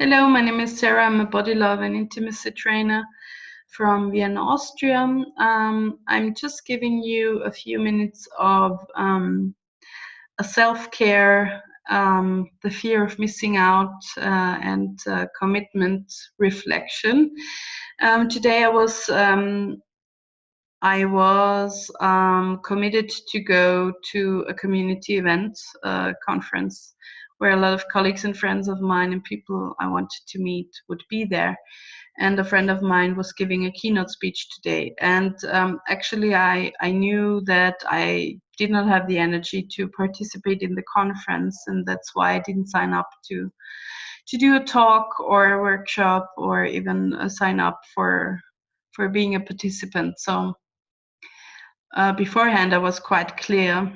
Hello, my name is Sarah. I'm a body love and intimacy trainer from Vienna, Austria. I'm just giving you a few minutes of a self-care, the fear of missing out, and commitment reflection. Today I was committed to go to a community event, conference, where a lot of colleagues and friends of mine and people I wanted to meet would be there. And a friend of mine was giving a keynote speech today. And actually, I knew that I did not have the energy to participate in the conference, and that's why I didn't sign up to do a talk or a workshop or even sign up for being a participant. So beforehand, I was quite clear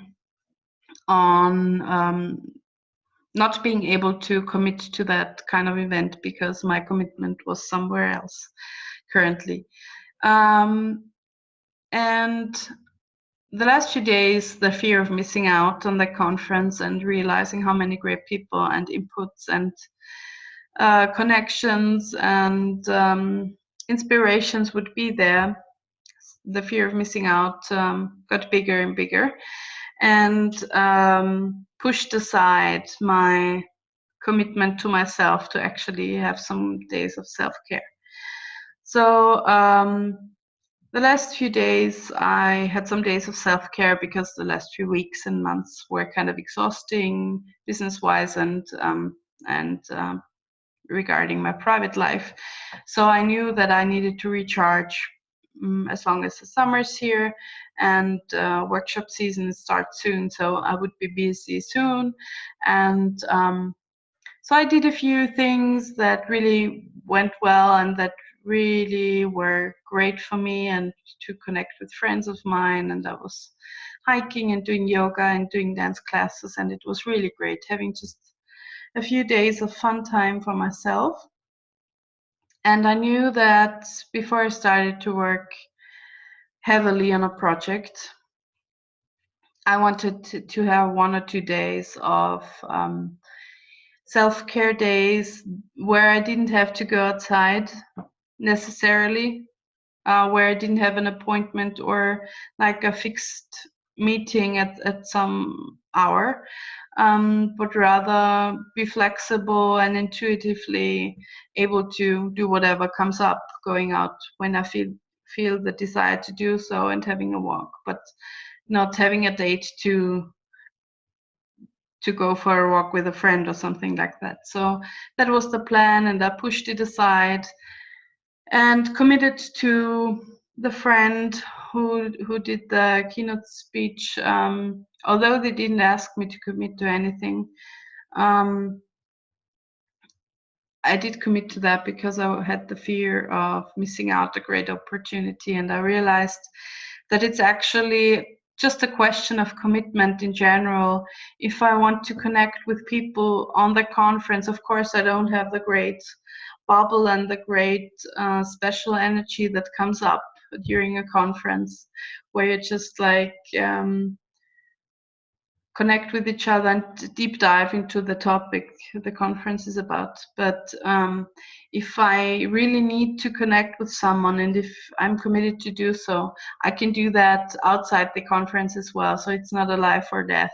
on not being able to commit to that kind of event because my commitment was somewhere else currently. And the last few days, the fear of missing out on the conference and realizing how many great people and inputs and connections and inspirations would be there, the fear of missing out got bigger and bigger, and pushed aside my commitment to myself to actually have some days of self-care. So the last few days I had some days of self-care because the last few weeks and months were kind of exhausting business-wise and regarding my private life. So I knew that I needed to recharge as long as the summer's here and workshop season starts soon, so I would be busy soon. And so I did a few things that really went well and that really were great for me and to connect with friends of mine. And I was hiking and doing yoga and doing dance classes, and it was really great having just a few days of fun time for myself. And I knew that before I started to work heavily on a project, I wanted to have 1 or 2 days of self-care days where I didn't have to go outside necessarily, where I didn't have an appointment or like a fixed meeting at some hour, but rather be flexible and intuitively able to do whatever comes up, going out when I feel the desire to do so and having a walk, but not having a date to go for a walk with a friend or something like that. So that was the plan, and I pushed it aside and committed to the friend who did the keynote speech. Although they didn't ask me to commit to anything, I did commit to that because I had the fear of missing out a great opportunity, and I realized that it's actually just a question of commitment in general. If I want to connect with people on the conference, of course, I don't have the great bubble and the great special energy that comes up during a conference where you just like connect with each other and deep dive into the topic the conference is about. But if I really need to connect with someone and if I'm committed to do so, I can do that outside the conference as well. So it's not a life or death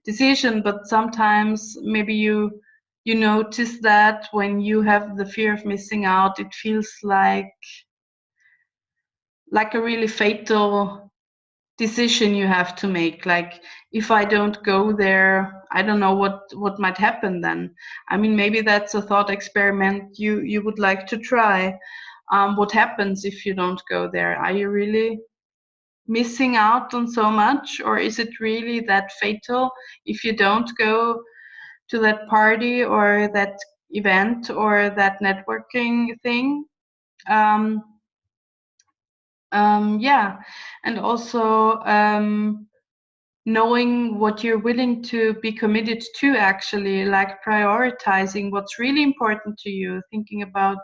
decision, but sometimes maybe you notice that when you have the fear of missing out, it feels like a really fatal decision you have to make. Like, if I don't go there, I don't know what might happen then. I mean, maybe that's a thought experiment you would like to try. What happens if you don't go there? Are you really missing out on so much, or is it really that fatal if you don't go to that party or that event or that networking thing? Yeah, and also knowing what you're willing to be committed to, actually, like prioritizing what's really important to you, thinking about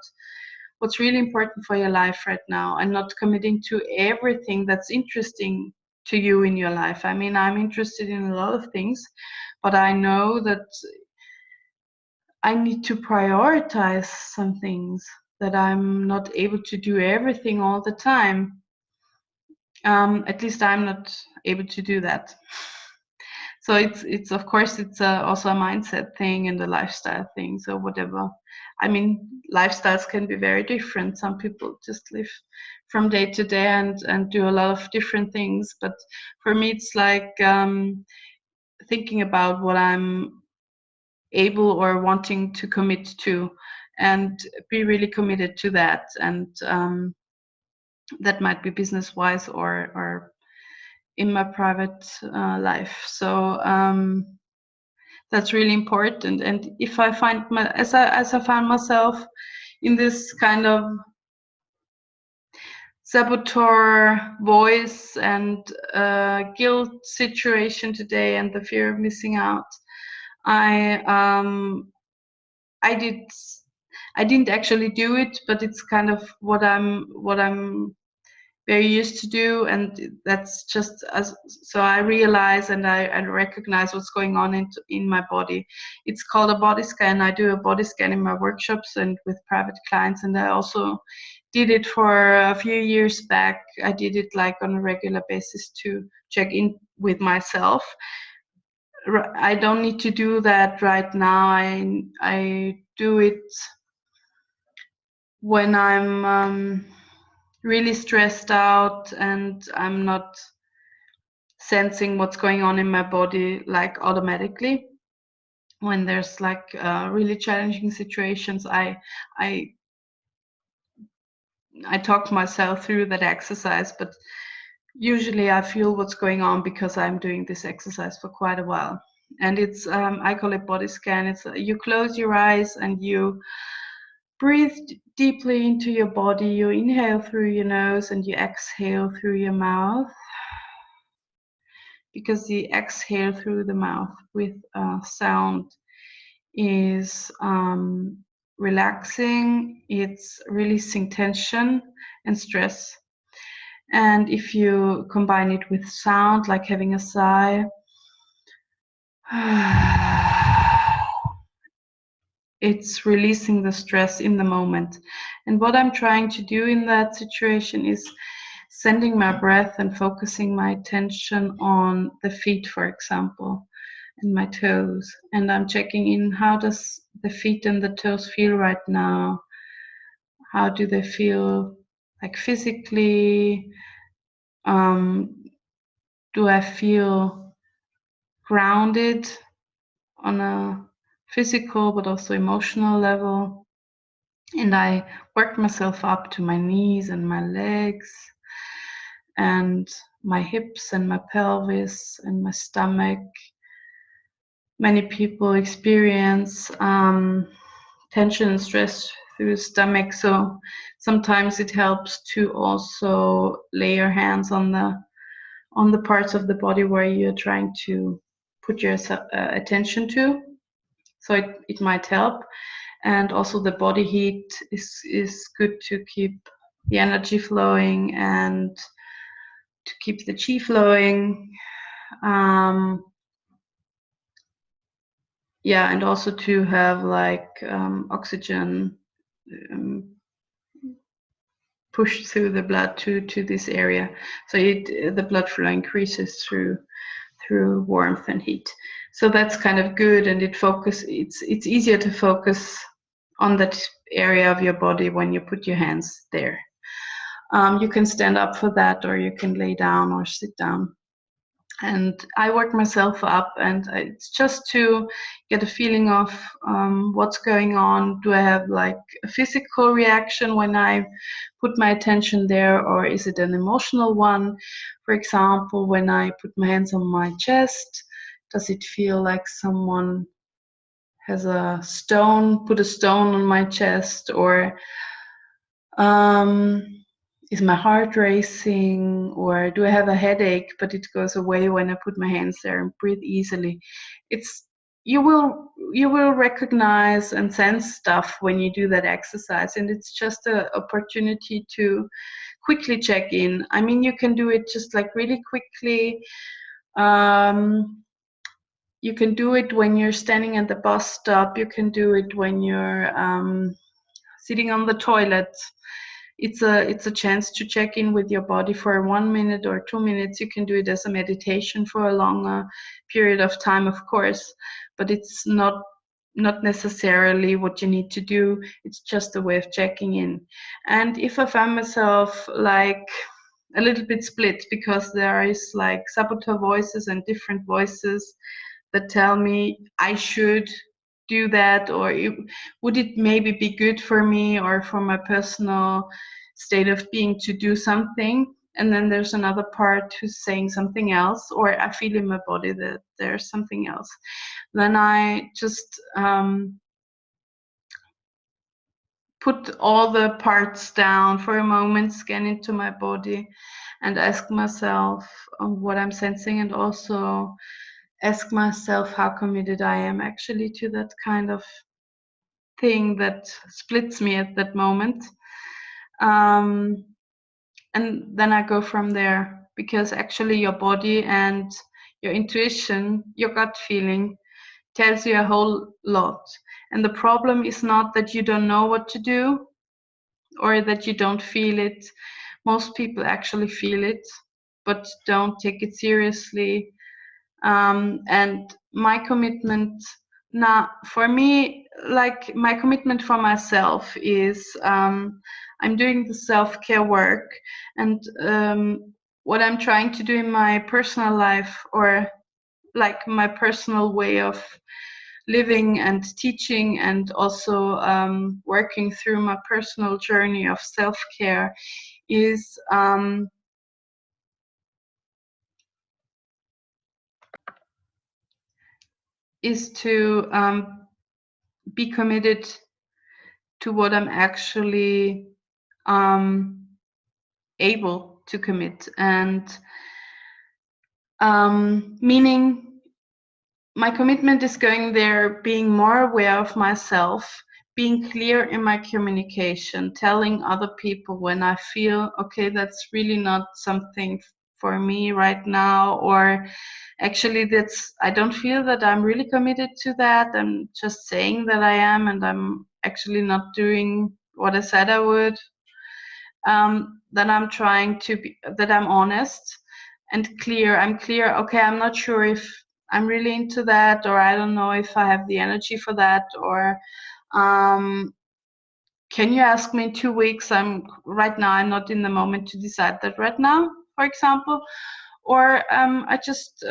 what's really important for your life right now, and not committing to everything that's interesting to you in your life. I mean, I'm interested in a lot of things, but I know that I need to prioritize some things, that I'm not able to do everything all the time. At least I'm not able to do that. So it's of course it's also a mindset thing and a lifestyle thing. So whatever, I mean, lifestyles can be very different. Some people just live from day to day and do a lot of different things. But for me, it's like thinking about what I'm able or wanting to commit to, and be really committed to that. And that might be business wise or in my private life. So that's really important. And if I find as I find myself in this kind of saboteur voice and guilt situation today, and the fear of missing out, I didn't actually do it, but it's kind of what I'm very used to do, and that's just as so I realize and I recognize what's going on in my body. It's called a body scan. I do a body scan in my workshops and with private clients, and I also did it for a few years back. I did it like on a regular basis to check in with myself. I don't need to do that right now. I do it when I'm really stressed out and I'm not sensing what's going on in my body like automatically. When there's like really challenging situations, I talk myself through that exercise, but usually I feel what's going on because I'm doing this exercise for quite a while. And it's I call it body scan. It's you close your eyes and you breathe deeply into your body. You inhale through your nose and you exhale through your mouth, because the exhale through the mouth with sound is relaxing, it's releasing tension and stress. And if you combine it with sound, like having a sigh, it's releasing the stress in the moment. And what I'm trying to do in that situation is sending my breath and focusing my attention on the feet, for example, and my toes. And I'm checking in, how does the feet and the toes feel right now? How do they feel like physically? Do I feel grounded on a physical but also emotional level? And I work myself up to my knees and my legs and my hips and my pelvis and my stomach. Many people experience tension and stress through the stomach, so sometimes it helps to also lay your hands on the parts of the body where you're trying to put your attention to. So it might help. And also the body heat is good to keep the energy flowing and to keep the chi flowing. Yeah, and also to have like oxygen pushed through the blood to this area, so the blood flow increases through warmth and heat. So that's kind of good, and it's easier to focus on that area of your body when you put your hands there. You can stand up for that, or you can lay down or sit down. And I work myself up, and it's just to get a feeling of what's going on. Do I have like a physical reaction when I put my attention there, or is it an emotional one? For example, when I put my hands on my chest, does it feel like someone has put a stone on my chest, or is my heart racing, or do I have a headache but it goes away when I put my hands there and breathe easily? You will recognize and sense stuff when you do that exercise, and it's just an opportunity to quickly check in. I mean, you can do it just like really quickly. you can do it when you're standing at the bus stop. You can do it when you're sitting on the toilet. It's a chance to check in with your body for 1 minute or 2 minutes. You can do it as a meditation for a longer period of time, of course, but it's not necessarily what you need to do. It's just a way of checking in. And if I find myself like a little bit split, because there is like saboteur voices and different voices that tell me I should do that, or would it maybe be good for me or for my personal state of being to do something, and then there's another part who's saying something else, or I feel in my body that there's something else, then I just put all the parts down for a moment, scan into my body, and ask myself what I'm sensing, and also ask myself how committed I am actually to that kind of thing that splits me at that moment. And then I go from there, because actually your body and your intuition, your gut feeling, tells you a whole lot. And the problem is not that you don't know what to do or that you don't feel it. Most people actually feel it, but don't take it seriously. And my commitment now, for me, like my commitment for myself is I'm doing the self-care work, and what I'm trying to do in my personal life, or like my personal way of living and teaching, and also working through my personal journey of self-care, is to be committed to what I'm actually able to commit, and meaning my commitment is going there, being more aware of myself, being clear in my communication, telling other people when I feel, okay, that's really not something for me right now, or actually I don't feel that I'm really committed to that. I'm just saying that I am, and I'm actually not doing what I said I would. Then I'm trying to be, that I'm honest and clear. I'm clear, okay, I'm not sure if I'm really into that, or I don't know if I have the energy for that, or can you ask me in 2 weeks? Right now, I'm not in the moment to decide that right now, for example. Or I just,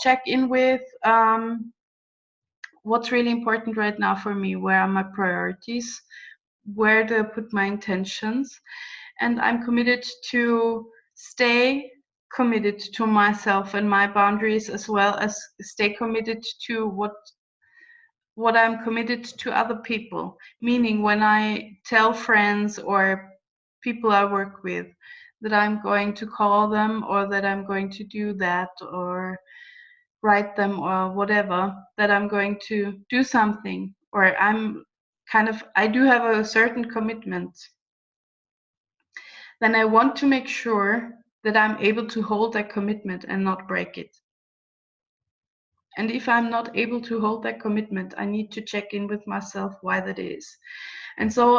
check in with what's really important right now for me, where are my priorities, where do I put my intentions, and I'm committed to stay committed to myself and my boundaries, as well as stay committed to what I'm committed to other people. Meaning, when I tell friends or people I work with that I'm going to call them, or that I'm going to do that, or write them, or whatever, that I'm going to do something, or I do have a certain commitment, then I want to make sure that I'm able to hold that commitment and not break it. And if I'm not able to hold that commitment, I need to check in with myself why that is. And so,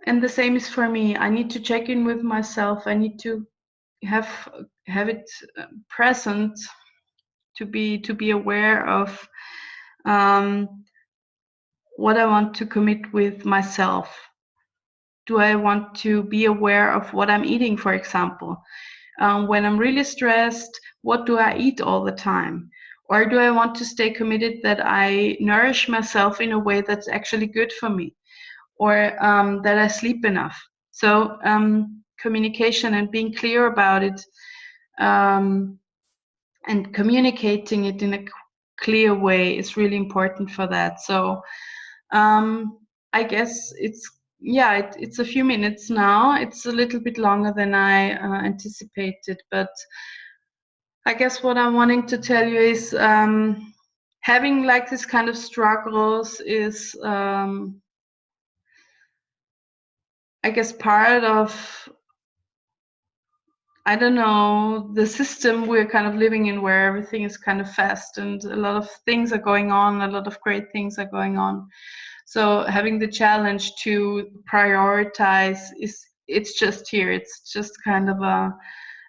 and the same is for me. I need to check in with myself. I need to have it present, to be aware of what I want to commit with myself. Do I want to be aware of what I'm eating, for example? When I'm really stressed, what do I eat all the time? Or do I want to stay committed that I nourish myself in a way that's actually good for me? Or that I sleep enough? So communication and being clear about it, and communicating it in a clear way is really important for that. So I guess it's a few minutes now. It's a little bit longer than I anticipated, but I guess what I'm wanting to tell you is having like this kind of struggles is I guess part of I don't know, the system we're kind of living in, where everything is kind of fast and a lot of things are going on, a lot of great things are going on. So having the challenge to prioritize it's just here. It's just kind of a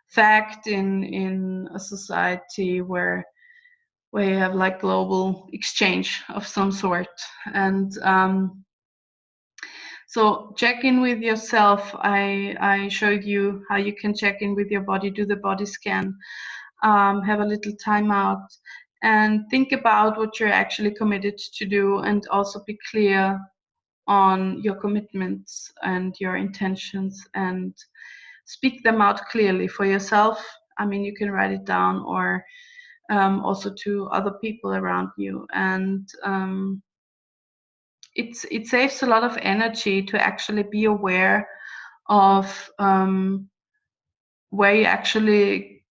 fact in a society where you have like global exchange of some sort. And so check in with yourself. I showed you how you can check in with your body, do the body scan, have a little time out, and think about what you're actually committed to do, and also be clear on your commitments and your intentions, and speak them out clearly for yourself. I mean, you can write it down, or also to other people around you. And it saves a lot of energy to actually be aware of where you're actually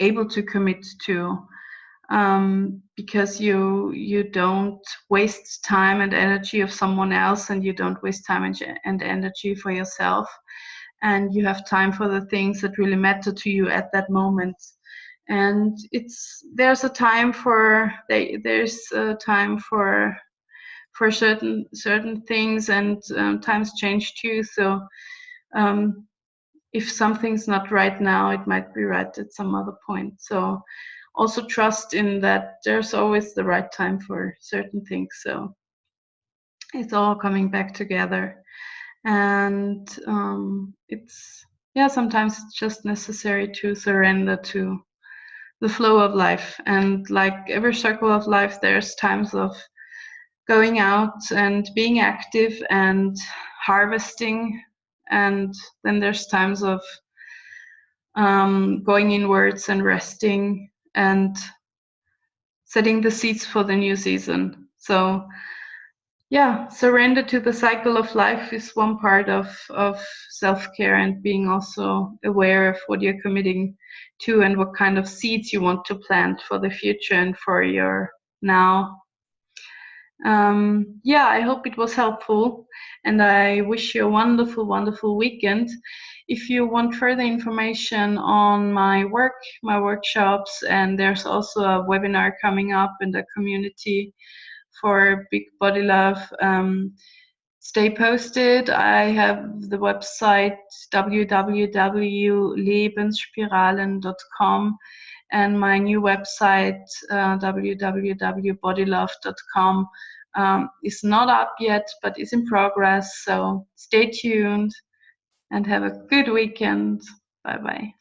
able to commit to, because you don't waste time and energy of someone else, and you don't waste time and energy for yourself, and you have time for the things that really matter to you at that moment. And there's a time for certain things, and times change too. So if something's not right now, it might be right at some other point. So also trust in that there's always the right time for certain things. So it's all coming back together. And sometimes it's just necessary to surrender to the flow of life. And like every circle of life, there's times of going out and being active and harvesting, and then there's times of going inwards and resting and setting the seeds for the new season. So yeah, surrender to the cycle of life is one part of self-care, and being also aware of what you're committing to and what kind of seeds you want to plant for the future and for your now. I hope it was helpful, and I wish you a wonderful, wonderful weekend. If you want further information on my work, my workshops, and there's also a webinar coming up in the community for Big Body Love, stay posted. I have the website www.lebensspiralen.com, and my new website www.bodylove.com is not up yet, but is in progress. So stay tuned and have a good weekend. Bye bye.